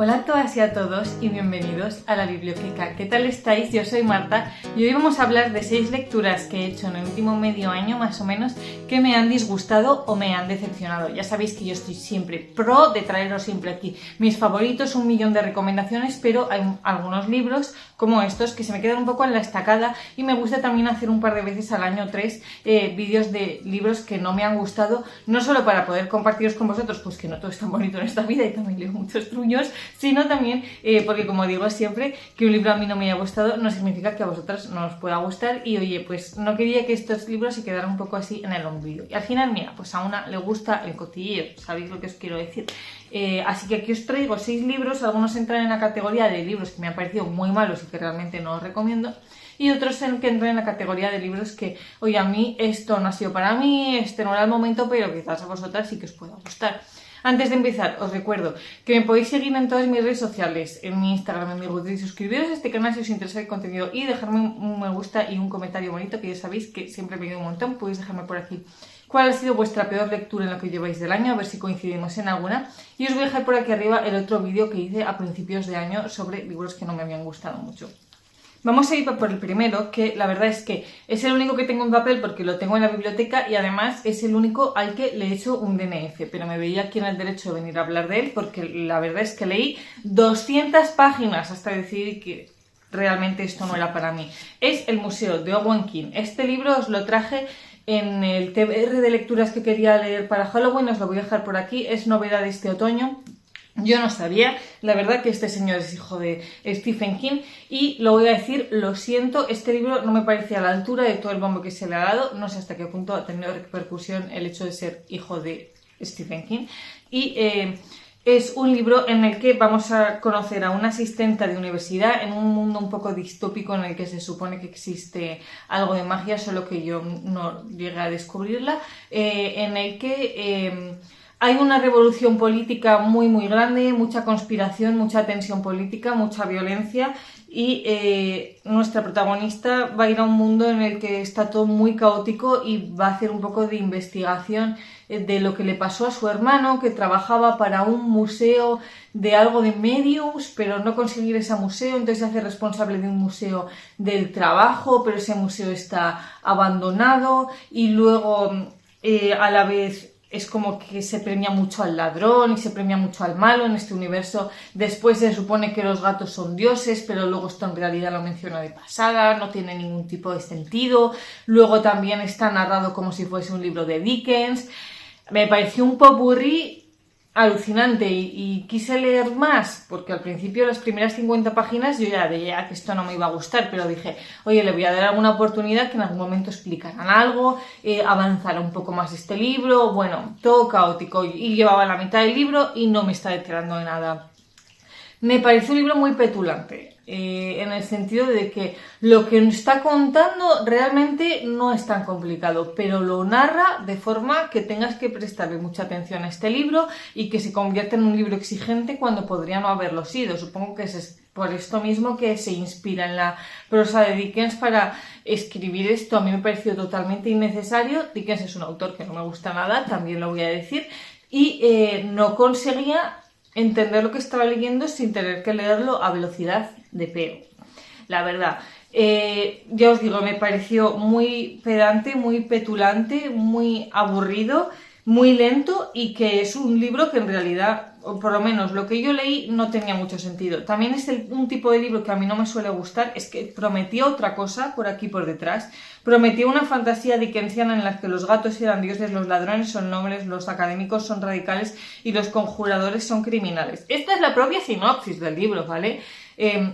Hola a todas y a todos y bienvenidos a la Biblioteca. ¿Qué tal estáis? Yo soy Marta y hoy vamos a hablar de 6 lecturas que he hecho en el último medio año más o menos que me han disgustado o me han decepcionado. Ya sabéis que yo estoy siempre pro de traeros siempre aquí mis favoritos, 1.000.000 de recomendaciones, pero hay algunos libros como estos que se me quedan un poco en la estacada y me gusta también hacer un par de veces al año 3 vídeos de libros que no me han gustado, no solo para poder compartiros con vosotros, pues que no todo es tan bonito en esta vida y también leo muchos truños, sino también porque, como digo siempre, que un libro a mí no me haya gustado no significa que a vosotros no os pueda gustar y oye, pues no quería que estos libros se quedaran un poco así en el olvido. Y al final, mira, pues a una le gusta el cotilleo, ¿sabéis lo que os quiero decir? Así que aquí os traigo 6 libros, algunos entran en la categoría de libros que me han parecido muy malos y que realmente no os recomiendo, y otros que entran en la categoría de libros que, oye, a mí esto no ha sido para mí, este no era el momento, pero quizás a vosotras sí que os pueda gustar. Antes de empezar, os recuerdo que me podéis seguir en todas mis redes sociales, en mi Instagram, en mi Goodreads, suscribiros a este canal si os interesa el contenido y dejarme un me gusta y un comentario bonito, que ya sabéis que siempre me ayuda un montón. Podéis dejarme por aquí cuál ha sido vuestra peor lectura en lo que lleváis del año, a ver si coincidimos en alguna. Y os voy a dejar por aquí arriba el otro vídeo que hice a principios de año sobre libros que no me habían gustado mucho. Vamos a ir por el primero, que la verdad es que es el único que tengo en papel porque lo tengo en la biblioteca y además es el único al que le he hecho un DNF, pero me veía aquí en el derecho de venir a hablar de él porque la verdad es que leí 200 páginas hasta decidir que realmente esto no era para mí. Es El Museo de Owen King. Este libro os lo traje en el TBR de lecturas que quería leer para Halloween, os lo voy a dejar por aquí, es novedad de este otoño. Yo no sabía, la verdad, que este señor es hijo de Stephen King y lo voy a decir, lo siento, este libro no me parecía a la altura de todo el bombo que se le ha dado, no sé hasta qué punto ha tenido repercusión el hecho de ser hijo de Stephen King y es un libro en el que vamos a conocer a una asistenta de universidad en un mundo un poco distópico en el que se supone que existe algo de magia, solo que yo no llegué a descubrirla, en el que hay una revolución política muy muy grande, mucha conspiración, mucha tensión política, mucha violencia y nuestra protagonista va a ir a un mundo en el que está todo muy caótico y va a hacer un poco de investigación de lo que le pasó a su hermano, que trabajaba para un museo de algo de mediums, pero no conseguir ese museo, entonces se hace responsable de un museo del trabajo, pero ese museo está abandonado y luego a la vez es como que se premia mucho al ladrón y se premia mucho al malo en este universo. Después se supone que los gatos son dioses, pero luego esto en realidad lo menciona de pasada, no tiene ningún tipo de sentido. Luego también está narrado como si fuese un libro de Dickens. Me pareció un popurrí alucinante y quise leer más, porque al principio las primeras 50 páginas yo ya veía que esto no me iba a gustar, pero dije, oye, le voy a dar alguna oportunidad, que en algún momento explicarán algo, avanzará un poco más este libro, bueno, todo caótico, y llevaba la mitad del libro y no me está enterando de nada. Me parece un libro muy petulante, en el sentido de que lo que está contando realmente no es tan complicado, pero lo narra de forma que tengas que prestarle mucha atención a este libro y que se convierta en un libro exigente cuando podría no haberlo sido. Supongo que es por esto mismo que se inspira en la prosa de Dickens para escribir esto. A mí me pareció totalmente innecesario. Dickens es un autor que no me gusta nada, también lo voy a decir, y no conseguía entender lo que estaba leyendo sin tener que leerlo a velocidad de peo. La verdad, ya os digo, me pareció muy pedante, muy petulante, muy aburrido, muy lento y que es un libro que en realidad, o por lo menos lo que yo leí, no tenía mucho sentido. También es un tipo de libro que a mí no me suele gustar, es que prometió otra cosa por aquí por detrás. Prometió una fantasía dickensiana en la que los gatos eran dioses, los ladrones son nobles, los académicos son radicales y los conjuradores son criminales. Esta es la propia sinopsis del libro, ¿vale?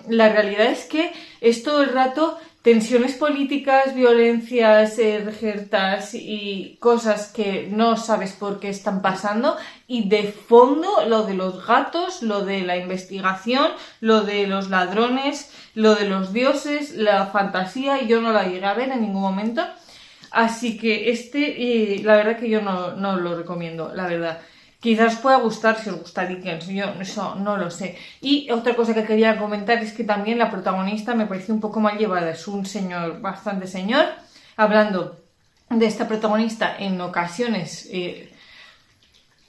La realidad es que es todo el rato tensiones políticas, violencias, reyertas y cosas que no sabes por qué están pasando y de fondo lo de los gatos, lo de la investigación, lo de los ladrones, lo de los dioses, la fantasía, y yo no la llegué a ver en ningún momento, así que la verdad que yo no lo recomiendo, la verdad. Quizás pueda gustar si os gusta Dickens, yo eso no lo sé. Y otra cosa que quería comentar es que también la protagonista me pareció un poco mal llevada, es un señor, bastante señor, hablando de esta protagonista en ocasiones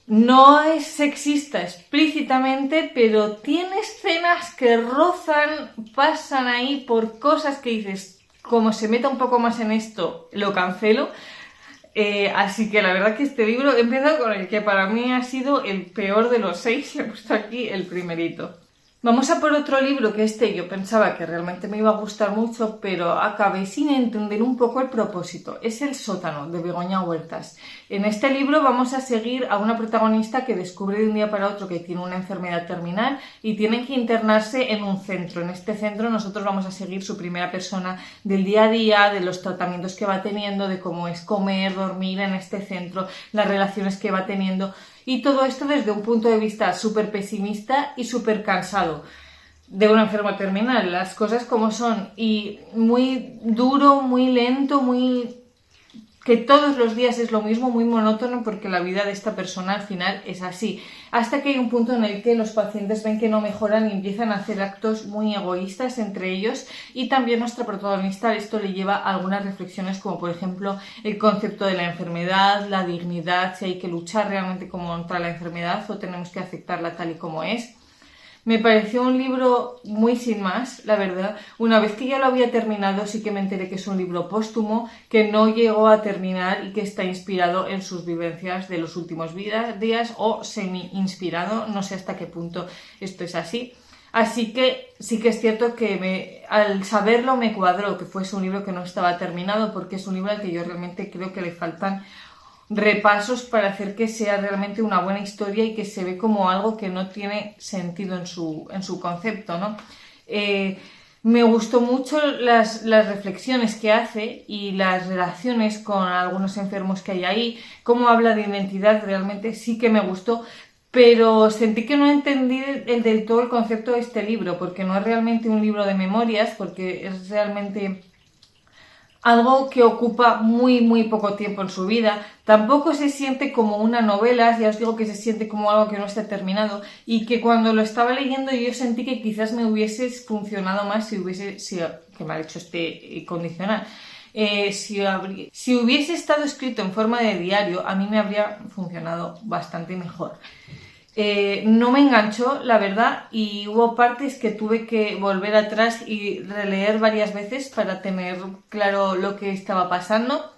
No es sexista explícitamente, pero tiene escenas que rozan, pasan ahí por cosas que dices, como se meta un poco más en esto, lo cancelo. Así que la verdad que este libro he empezado con el que para mí ha sido el peor de los 6, he puesto aquí el primerito. Vamos a por otro libro que yo pensaba que realmente me iba a gustar mucho, pero acabé sin entender un poco el propósito. Es El sótano, de Begoña Huertas. En este libro vamos a seguir a una protagonista que descubre de un día para otro que tiene una enfermedad terminal y tiene que internarse en un centro. En este centro nosotros vamos a seguir su primera persona del día a día, de los tratamientos que va teniendo, de cómo es comer, dormir en este centro, las relaciones que va teniendo. Y todo esto desde un punto de vista súper pesimista y súper cansado de una enferma terminal, las cosas como son, y muy duro, muy lento, muy que todos los días es lo mismo, muy monótono, porque la vida de esta persona al final es así. Hasta que hay un punto en el que los pacientes ven que no mejoran y empiezan a hacer actos muy egoístas entre ellos, y también nuestra protagonista esto le lleva a algunas reflexiones como por ejemplo el concepto de la enfermedad, la dignidad, si hay que luchar realmente contra la enfermedad o tenemos que aceptarla tal y como es. Me pareció un libro muy sin más, la verdad. Una vez que ya lo había terminado, sí que me enteré que es un libro póstumo, que no llegó a terminar y que está inspirado en sus vivencias de los últimos días o semi-inspirado, no sé hasta qué punto esto es así. Así que sí que es cierto que al saberlo me cuadró que fuese un libro que no estaba terminado, porque es un libro al que yo realmente creo que le faltan repasos para hacer que sea realmente una buena historia y que se ve como algo que no tiene sentido en su concepto, ¿no? Me gustó mucho las reflexiones que hace y las relaciones con algunos enfermos que hay ahí, cómo habla de identidad, realmente sí que me gustó, pero sentí que no entendí del todo el concepto de este libro, porque no es realmente un libro de memorias, porque es realmente algo que ocupa muy poco tiempo en su vida. Tampoco se siente como una novela, ya os digo que se siente como algo que no está terminado, y que cuando lo estaba leyendo yo sentí que quizás me hubiese funcionado más que me ha hecho este condicional. Si hubiese estado escrito en forma de diario, a mí me habría funcionado bastante mejor. No me enganchó, la verdad, y hubo partes que tuve que volver atrás y releer varias veces para tener claro lo que estaba pasando.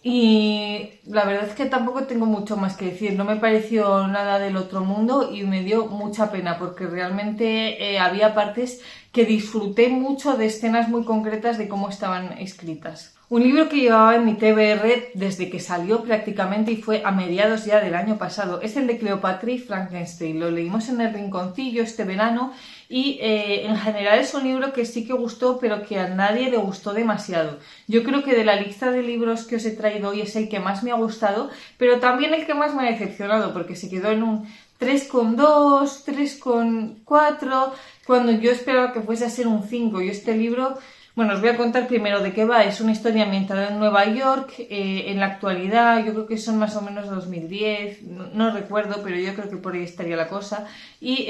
Y la verdad es que tampoco tengo mucho más que decir, no me pareció nada del otro mundo y me dio mucha pena porque realmente había partes que disfruté mucho de escenas muy concretas de cómo estaban escritas. Un libro que llevaba en mi TBR desde que salió prácticamente y fue a mediados ya del año pasado. Es el de Cleopatra y Frankenstein. Lo leímos en el rinconcillo este verano y en general es un libro que sí que gustó, pero que a nadie le gustó demasiado. Yo creo que de la lista de libros que os he traído hoy es el que más me ha gustado, pero también el que más me ha decepcionado, porque se quedó en un 3,2, 3,4, cuando yo esperaba que fuese a ser un 5. Y este libro... Bueno, os voy a contar primero de qué va. Es una historia ambientada en Nueva York, en la actualidad, yo creo que son más o menos 2010, no recuerdo, pero yo creo que por ahí estaría la cosa. Y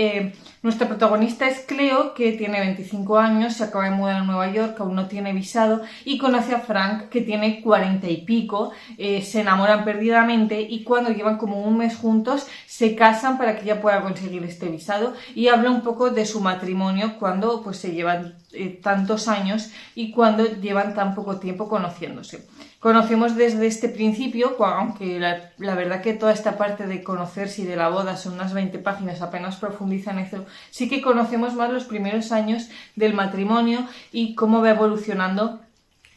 nuestra protagonista es Cleo, que tiene 25 años, se acaba de mudar a Nueva York, aún no tiene visado, y conoce a Frank, que tiene 40 y pico, se enamoran perdidamente y cuando llevan como un mes juntos, se casan para que ella pueda conseguir este visado, y habla un poco de su matrimonio cuando pues se llevan tantos años y cuando llevan tan poco tiempo conociéndose. Conocemos desde este principio, aunque la verdad que toda esta parte de conocerse y de la boda son unas 20 páginas, apenas profundizan en eso, sí que conocemos más los primeros años del matrimonio y cómo va evolucionando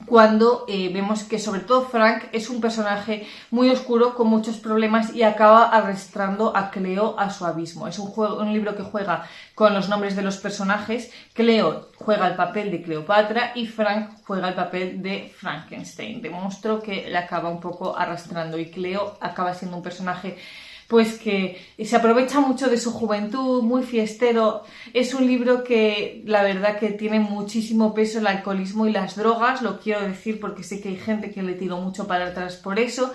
cuando vemos que sobre todo Frank es un personaje muy oscuro con muchos problemas y acaba arrastrando a Cleo a su abismo. Es un libro que juega con los nombres de los personajes. Cleo juega el papel de Cleopatra y Frank juega el papel de Frankenstein, de monstruo que le acaba un poco arrastrando, y Cleo acaba siendo un personaje pues que se aprovecha mucho de su juventud, muy fiestero. Es un libro que la verdad que tiene muchísimo peso el alcoholismo y las drogas, lo quiero decir porque sé que hay gente que le tiró mucho para atrás por eso,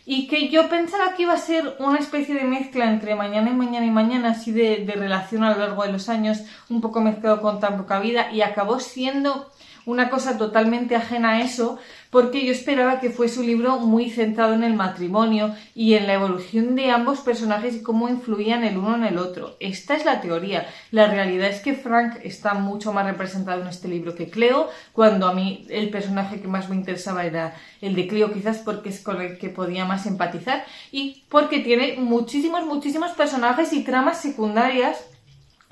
y que yo pensaba que iba a ser una especie de mezcla entre Mañana y Mañana y Mañana, así de relación a lo largo de los años, un poco mezclado con Tan poca vida, y acabó siendo una cosa totalmente ajena a eso, porque yo esperaba que fuese un libro muy centrado en el matrimonio y en la evolución de ambos personajes y cómo influían el uno en el otro. Esta es la teoría. La realidad es que Frank está mucho más representado en este libro que Cleo, cuando a mí el personaje que más me interesaba era el de Cleo, quizás porque es con el que podía más empatizar y porque tiene muchísimos personajes y tramas secundarias.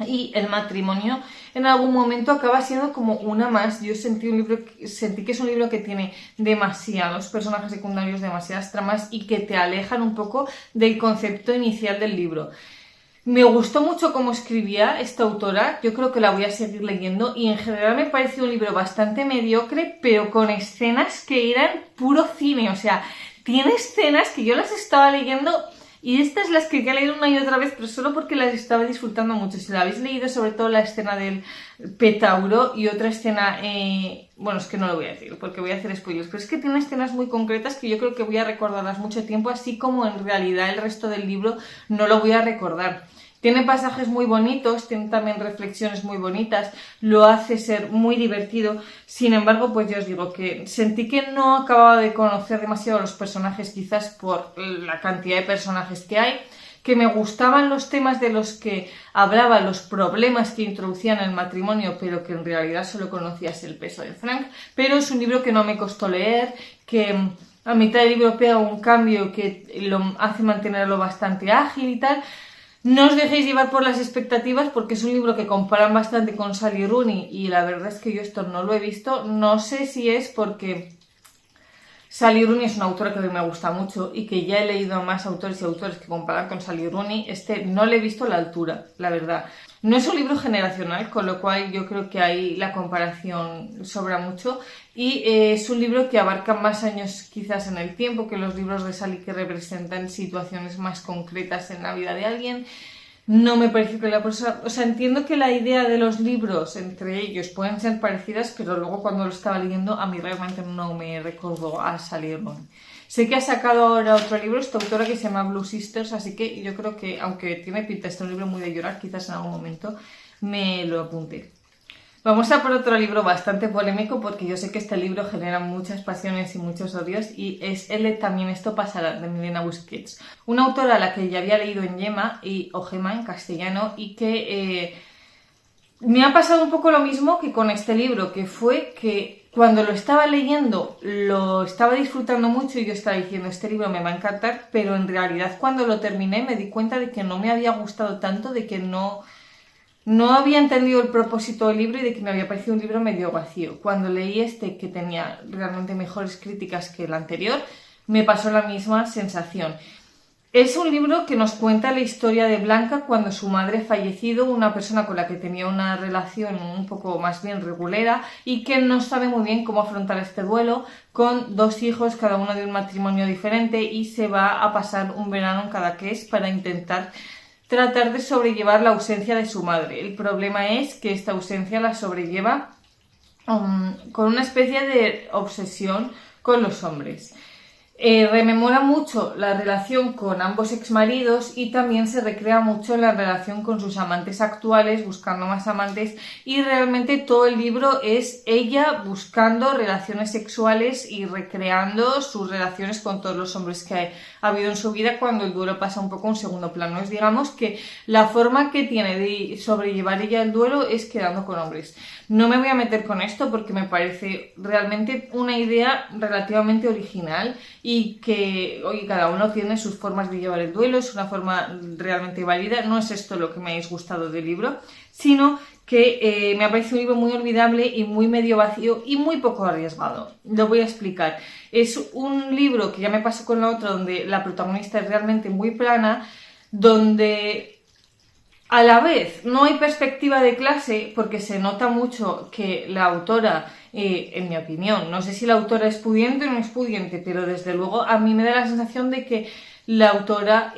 Y el matrimonio en algún momento acaba siendo como una más. Yo sentí que es un libro que tiene demasiados personajes secundarios, demasiadas tramas y que te alejan un poco del concepto inicial del libro. Me gustó mucho cómo escribía esta autora, yo creo que la voy a seguir leyendo y en general me pareció un libro bastante mediocre, pero con escenas que eran puro cine. O sea, tiene escenas que yo las estaba leyendo. Y estas las que he leído una y otra vez, pero solo porque las estaba disfrutando mucho. Si la habéis leído, sobre todo la escena del Petauro y otra escena... bueno, es que no lo voy a decir porque voy a hacer spoilers, pero es que tiene escenas muy concretas que yo creo que voy a recordarlas mucho tiempo, así como en realidad el resto del libro no lo voy a recordar. Tiene pasajes muy bonitos, tiene también reflexiones muy bonitas, lo hace ser muy divertido. Sin embargo, pues yo os digo que sentí que no acababa de conocer demasiado a los personajes, quizás por la cantidad de personajes que hay, que me gustaban los temas de los que hablaba, los problemas que introducían el matrimonio, pero que en realidad solo conocías el peso de Frank. Pero es un libro que no me costó leer, que a mitad del libro pega un cambio que lo hace mantenerlo bastante ágil y tal. No os dejéis llevar por las expectativas porque es un libro que comparan bastante con Sally Rooney y la verdad es que yo esto no lo he visto. No sé si es porque Sally Rooney es una autora que a mí me gusta mucho y que ya he leído a más autores y autores que comparan con Sally Rooney. No le he visto a la altura, la verdad. No es un libro generacional, con lo cual yo creo que ahí la comparación sobra mucho y es un libro que abarca más años quizás en el tiempo que los libros de Sally, que representan situaciones más concretas en la vida de alguien. No me parece que la persona... O sea, entiendo que la idea de los libros entre ellos pueden ser parecidas, pero luego cuando lo estaba leyendo a mí realmente no me recordó a Sally Rooney. Sé que ha sacado ahora otro libro, esta autora, que se llama Blue Sisters, así que yo creo que, aunque tiene pinta, este es un libro muy de llorar, quizás en algún momento me lo apunte. Vamos a por otro libro bastante polémico, porque yo sé que este libro genera muchas pasiones y muchos odios, y es el de También esto pasará, de Milena Busquets. Una autora a la que ya había leído en Gemma o Gemma en castellano, y que me ha pasado un poco lo mismo que con este libro, que fue que cuando lo estaba leyendo lo estaba disfrutando mucho y yo estaba diciendo, este libro me va a encantar, pero en realidad cuando lo terminé me di cuenta de que no me había gustado tanto, de que no había entendido el propósito del libro y de que me había parecido un libro medio vacío. Cuando leí este, que tenía realmente mejores críticas que el anterior, me pasó la misma sensación. Es un libro que nos cuenta la historia de Blanca cuando su madre ha fallecido, una persona con la que tenía una relación un poco más bien regulera y que no sabe muy bien cómo afrontar este duelo, con 2 hijos, cada uno de un matrimonio diferente, y se va a pasar un verano en Cadaqués para intentar tratar de sobrellevar la ausencia de su madre. El problema es que esta ausencia la sobrelleva con una especie de obsesión con los hombres. Rememora mucho la relación con ambos exmaridos y también se recrea mucho la relación con sus amantes actuales, buscando más amantes, y realmente todo el libro es ella buscando relaciones sexuales y recreando sus relaciones con todos los hombres que ha habido en su vida, cuando el duelo pasa un poco a un segundo plano. Es, digamos, que la forma que tiene de sobrellevar ella el duelo es quedando con hombres. No me voy a meter con esto porque me parece realmente una idea relativamente original y que, oye, cada uno tiene sus formas de llevar el duelo, es una forma realmente válida. No es esto lo que me ha disgustado del libro, sino que me ha parecido un libro muy olvidable y muy medio vacío y muy poco arriesgado. Lo voy a explicar. Es un libro que ya me pasó con la otra, donde la protagonista es realmente muy plana, donde a la vez no hay perspectiva de clase, porque se nota mucho que la autora, en mi opinión, no sé si la autora es pudiente o no es pudiente, pero desde luego a mí me da la sensación de que la autora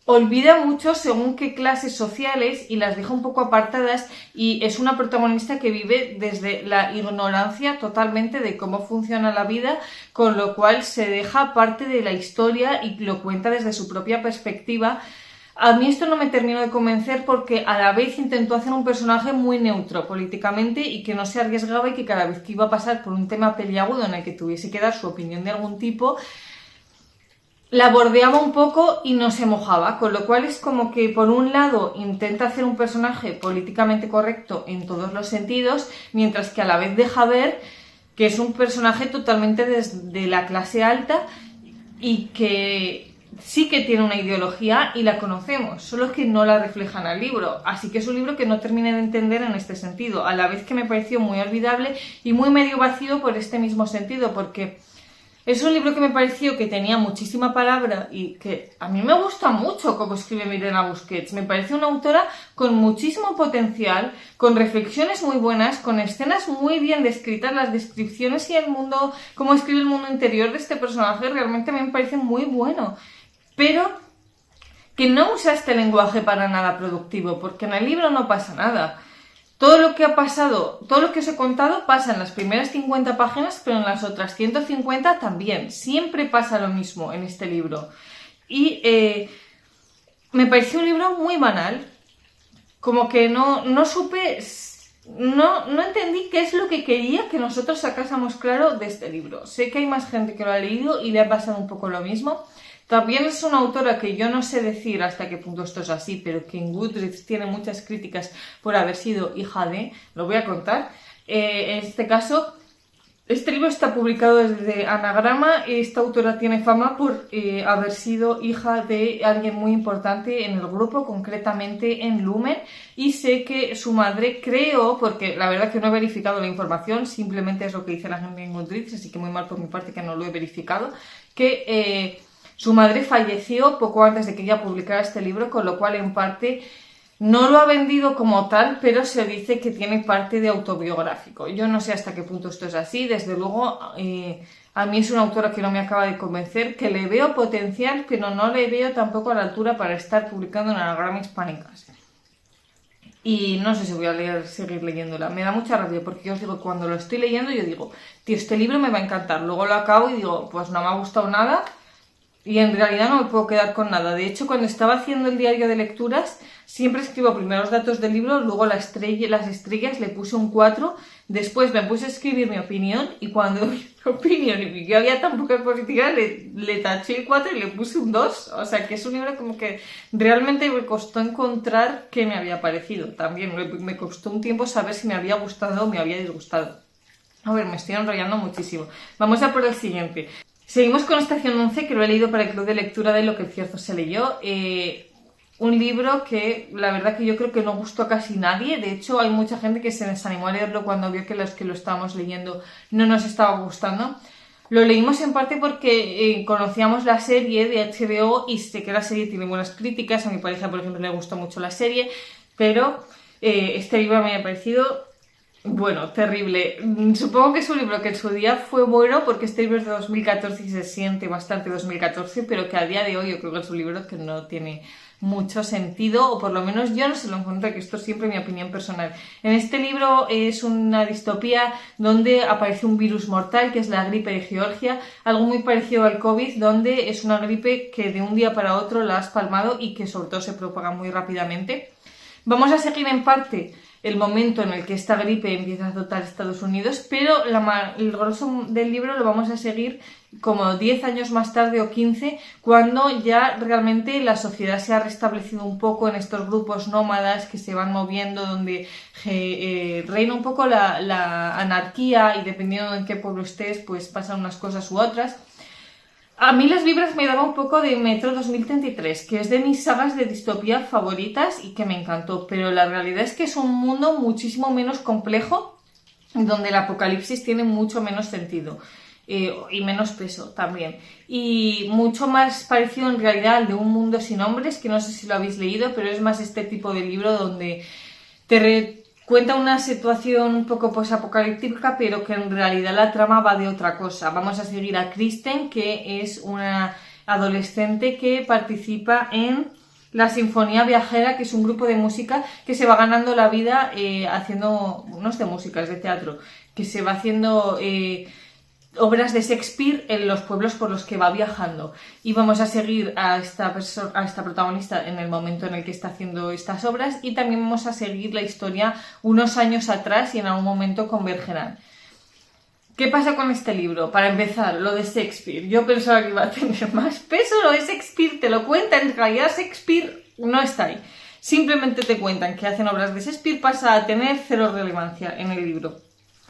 olvida mucho según qué clases sociales y las deja un poco apartadas, y es una protagonista que vive desde la ignorancia totalmente de cómo funciona la vida, con lo cual se deja parte de la historia y lo cuenta desde su propia perspectiva, A mí esto no me terminó de convencer porque a la vez intentó hacer un personaje muy neutro políticamente y que no se arriesgaba y que cada vez que iba a pasar por un tema peliagudo en el que tuviese que dar su opinión de algún tipo, la bordeaba un poco y no se mojaba, con lo cual es como que por un lado intenta hacer un personaje políticamente correcto en todos los sentidos, mientras que a la vez deja ver que es un personaje totalmente de la clase alta y que sí que tiene una ideología y la conocemos, solo que no la refleja en el libro. Así que es un libro que no terminé de entender en este sentido, a la vez que me pareció muy olvidable y muy medio vacío por este mismo sentido, porque es un libro que me pareció que tenía muchísima palabra y que a mí me gusta mucho cómo escribe Mirena Busquets. Me parece una autora con muchísimo potencial, con reflexiones muy buenas, con escenas muy bien descritas, las descripciones y el mundo, cómo escribe el mundo interior de este personaje, realmente me parece muy bueno. Pero que no usa este lenguaje para nada productivo, porque en el libro no pasa nada. Todo lo que ha pasado, todo lo que os he contado pasa en las primeras 50 páginas, pero en las otras 150 también. Siempre pasa lo mismo en este libro. Y me pareció un libro muy banal. Como que no supe, no entendí qué es lo que quería que nosotros sacásemos claro de este libro. Sé que hay más gente que lo ha leído y le ha pasado un poco lo mismo. También es una autora que yo no sé decir hasta qué punto esto es así, pero que en Goodreads tiene muchas críticas por haber sido hija de, lo voy a contar. En este caso, este libro está publicado desde Anagrama. Esta autora tiene fama por haber sido hija de alguien muy importante en el grupo, concretamente en Lumen, y sé que su madre, creo, porque la verdad que no he verificado la información, simplemente es lo que dice la gente en Goodreads, así que muy mal por mi parte que no lo he verificado, que su madre falleció poco antes de que ella publicara este libro, con lo cual en parte no lo ha vendido como tal, pero se dice que tiene parte de autobiográfico. Yo no sé hasta qué punto esto es así, desde luego a mí es una autora que no me acaba de convencer, que le veo potencial, pero no le veo tampoco a la altura para estar publicando en Anagrama Hispánicas. Y no sé si voy a seguir leyéndola. Me da mucha rabia porque yo os digo, cuando lo estoy leyendo yo digo, tío, este libro me va a encantar. Luego lo acabo y digo, pues no me ha gustado nada. Y en realidad no me puedo quedar con nada. De hecho, cuando estaba haciendo el diario de lecturas, siempre escribo primero los datos del libro, luego las estrellas le puse un 4, después me puse a escribir mi opinión y cuando mi opinión y vi que había tan pocas positivas, le taché el 4 y le puse un 2. O sea, que es un libro como que realmente me costó encontrar qué me había parecido. También me costó un tiempo saber si me había gustado o me había disgustado. A ver, me estoy enrollando muchísimo. Vamos a por el siguiente. Seguimos con Estación 11, que lo he leído para el club de lectura de Lo que el cierzo se leyó. Un libro que la verdad que yo creo que no gustó a casi nadie. De hecho, hay mucha gente que se desanimó a leerlo cuando vio que los que lo estábamos leyendo no nos estaba gustando. Lo leímos en parte porque conocíamos la serie de HBO y sé que la serie tiene buenas críticas. A mi pareja, por ejemplo, le gustó mucho la serie, pero este libro me ha parecido... bueno, terrible. Supongo que es un libro que en su día fue bueno porque este libro es de 2014 y se siente bastante 2014, pero que a día de hoy yo creo que es un libro que no tiene mucho sentido, o por lo menos yo no se lo encuentro, que esto es siempre mi opinión personal. En este libro es una distopía donde aparece un virus mortal que es la gripe de Georgia, algo muy parecido al COVID, donde es una gripe que de un día para otro la has palmado y que sobre todo se propaga muy rápidamente. Vamos a seguir en parte el momento en el que esta gripe empieza a azotar Estados Unidos, pero el grosso del libro lo vamos a seguir como 10 años más tarde o 15, cuando ya realmente la sociedad se ha restablecido un poco en estos grupos nómadas que se van moviendo, donde reina un poco la anarquía y dependiendo de en qué pueblo estés, pues pasan unas cosas u otras. A mí las vibras me daba un poco de Metro 2033, que es de mis sagas de distopía favoritas y que me encantó, pero la realidad es que es un mundo muchísimo menos complejo, donde el apocalipsis tiene mucho menos sentido y menos peso también. Y mucho más parecido en realidad al de Un mundo sin hombres, que no sé si lo habéis leído, pero es más este tipo de libro donde cuenta una situación un poco posapocalíptica, pero que en realidad la trama va de otra cosa. Vamos a seguir a Kristen, que es una adolescente que participa en la Sinfonía Viajera, que es un grupo de música que se va ganando la vida haciendo, no es de música, es de teatro, que se va haciendo obras de Shakespeare en los pueblos por los que va viajando. Y vamos a seguir a esta protagonista en el momento en el que está haciendo estas obras, y también vamos a seguir la historia unos años atrás y en algún momento convergerán. ¿Qué pasa con este libro? Para empezar, lo de Shakespeare. Yo pensaba que iba a tener más peso. Lo de Shakespeare te lo cuentan. En realidad Shakespeare no está ahí. Simplemente te cuentan que hacen obras de Shakespeare, pasa a tener cero relevancia en el libro.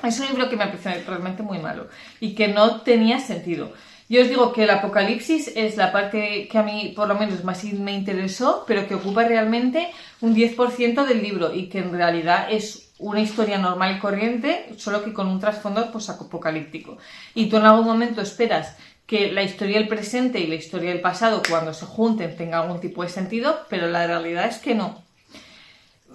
Es un libro que me pareció realmente muy malo y que no tenía sentido. Yo os digo que el Apocalipsis es la parte que a mí por lo menos más me interesó, pero que ocupa realmente un 10% del libro y que en realidad es una historia normal y corriente, solo que con un trasfondo apocalíptico. Y tú en algún momento esperas que la historia del presente y la historia del pasado, cuando se junten, tenga algún tipo de sentido, pero la realidad es que no.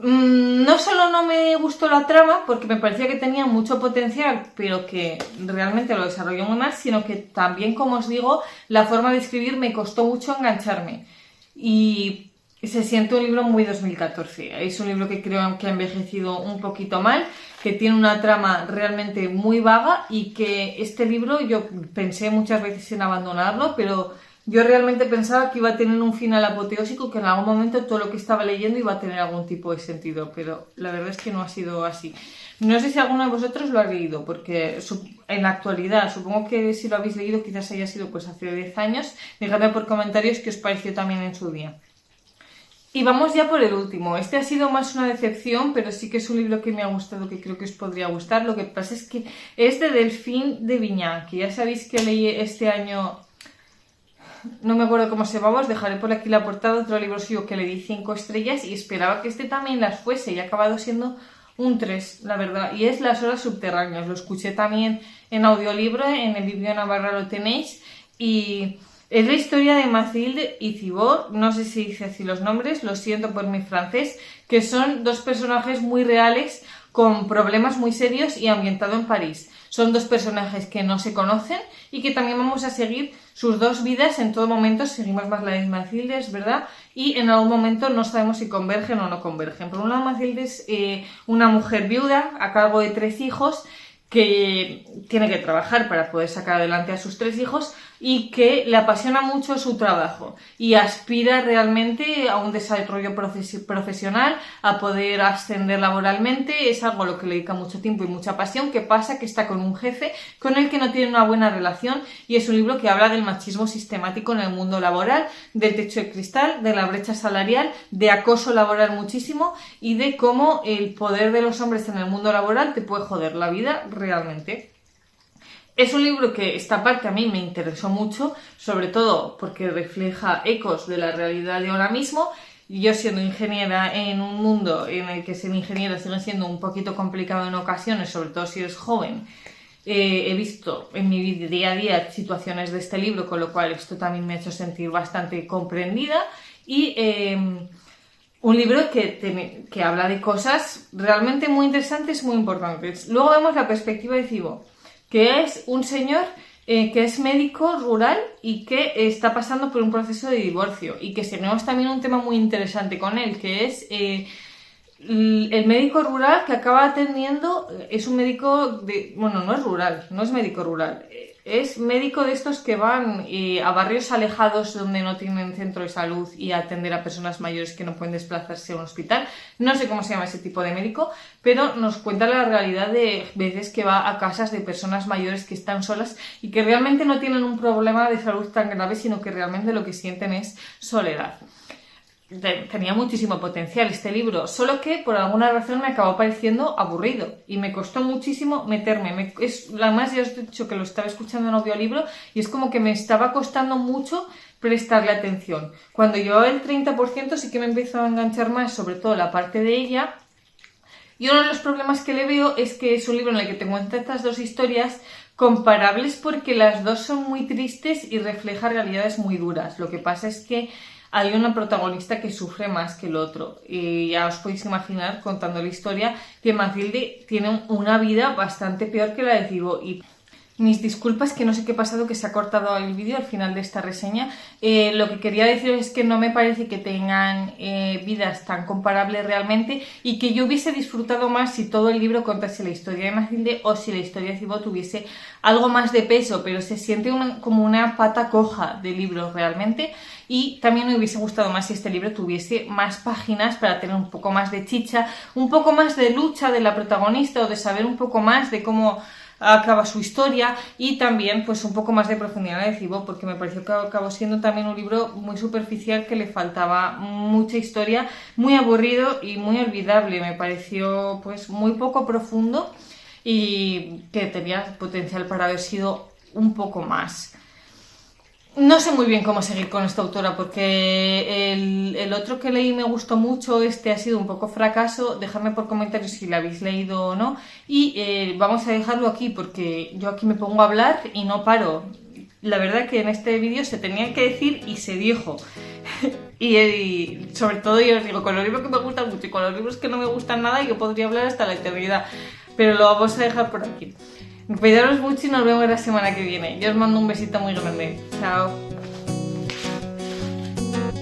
No solo no me gustó la trama, porque me parecía que tenía mucho potencial, pero que realmente lo desarrolló muy mal, sino que también, como os digo, la forma de escribir me costó mucho engancharme. Y se siente un libro muy 2014. Es un libro que creo que ha envejecido un poquito mal, que tiene una trama realmente muy vaga y que este libro yo pensé muchas veces en abandonarlo, pero yo realmente pensaba que iba a tener un final apoteósico, que en algún momento todo lo que estaba leyendo iba a tener algún tipo de sentido, pero la verdad es que no ha sido así. No sé si alguno de vosotros lo ha leído, porque en la actualidad, supongo que si lo habéis leído quizás haya sido pues hace 10 años. Dejadme por comentarios qué os pareció también en su día. Y vamos ya por el último. Este ha sido más una decepción, pero sí que es un libro que me ha gustado, que creo que os podría gustar. Lo que pasa es que es de Delphine de Vigan, que ya sabéis que leí este año, no me acuerdo cómo se llamaba, os dejaré por aquí la portada, otro libro suyo que le di 5 estrellas y esperaba que este también las fuese y ha acabado siendo un 3, la verdad. Y es Las horas subterráneas. Lo escuché también en audiolibro, en el Biblio Navarra lo tenéis, y es la historia de Mathilde y Thibaut, no sé si dice así los nombres, lo siento por mi francés, que son dos personajes muy reales con problemas muy serios y ambientado en París. Son dos personajes que no se conocen y que también vamos a seguir sus dos vidas en todo momento. Seguimos más la de Mathilde, es verdad, y en algún momento no sabemos si convergen o no convergen. Por un lado, Mathilde es una mujer viuda a cargo de 3 hijos que tiene que trabajar para poder sacar adelante a sus 3 hijos y que le apasiona mucho su trabajo y aspira realmente a un desarrollo profesional, a poder ascender laboralmente. Es algo a lo que le dedica mucho tiempo y mucha pasión. ¿Qué pasa? Que está con un jefe con el que no tiene una buena relación, y es un libro que habla del machismo sistemático en el mundo laboral, del techo de cristal, de la brecha salarial, de acoso laboral muchísimo y de cómo el poder de los hombres en el mundo laboral te puede joder la vida realmente. Es un libro que esta parte a mí me interesó mucho, sobre todo porque refleja ecos de la realidad de ahora mismo. Yo, siendo ingeniera en un mundo en el que ser ingeniera sigue siendo un poquito complicado en ocasiones, sobre todo si eres joven, he visto en mi día a día situaciones de este libro, con lo cual esto también me ha hecho sentir bastante comprendida. Y un libro que habla de cosas realmente muy interesantes, muy importantes. Luego vemos la perspectiva de Thibaut, que es un señor que es médico rural y que está pasando por un proceso de divorcio, y que tenemos también un tema muy interesante con él, que es el médico rural que acaba atendiendo. Es un médico no es rural, no es médico rural, es médico de estos que van a barrios alejados donde no tienen centro de salud y a atender a personas mayores que no pueden desplazarse a un hospital. No sé cómo se llama ese tipo de médico, pero nos cuenta la realidad de veces que va a casas de personas mayores que están solas y que realmente no tienen un problema de salud tan grave, sino que realmente lo que sienten es soledad. Tenía muchísimo potencial este libro, solo que por alguna razón me acabó pareciendo aburrido y me costó muchísimo meterme. Además, ya os he dicho que lo estaba escuchando en audiolibro y es como que me estaba costando mucho prestarle atención. Cuando llevaba el 30% sí que me empezó a enganchar más, sobre todo la parte de ella. Y uno de los problemas que le veo es que es un libro en el que te cuenta estas dos historias comparables, porque las dos son muy tristes y reflejan realidades muy duras. Lo que pasa es que hay una protagonista que sufre más que el otro. Y ya os podéis imaginar, contando la historia, que Mathilde tiene una vida bastante peor que la de Thibaut. Y Mis disculpas, que no sé qué ha pasado, que se ha cortado el vídeo al final de esta reseña. Lo que quería deciros es que no me parece que tengan vidas tan comparables realmente, y que yo hubiese disfrutado más si todo el libro contase la historia de Mathilde o si la historia de Thibaut tuviese algo más de peso, pero se siente como una pata coja de libro realmente. Y también me hubiese gustado más si este libro tuviese más páginas para tener un poco más de chicha, un poco más de lucha de la protagonista, o de saber un poco más de cómo acaba su historia, y también pues un poco más de profundidad de Thibaut, porque me pareció que acabó siendo también un libro muy superficial, que le faltaba mucha historia, muy aburrido y muy olvidable. Me pareció pues muy poco profundo y que tenía potencial para haber sido un poco más. No sé muy bien cómo seguir con esta autora, porque el otro que leí me gustó mucho, este ha sido un poco fracaso. Dejadme por comentarios si lo habéis leído o no. Y vamos a dejarlo aquí, porque yo aquí me pongo a hablar y no paro. La verdad que en este vídeo se tenía que decir y se dijo. y sobre todo yo os digo, con los libros que me gustan mucho y con los libros que no me gustan nada, yo podría hablar hasta la eternidad. Pero lo vamos a dejar por aquí. Cuidaros mucho y nos vemos la semana que viene. Yo os mando un besito muy grande. Chao.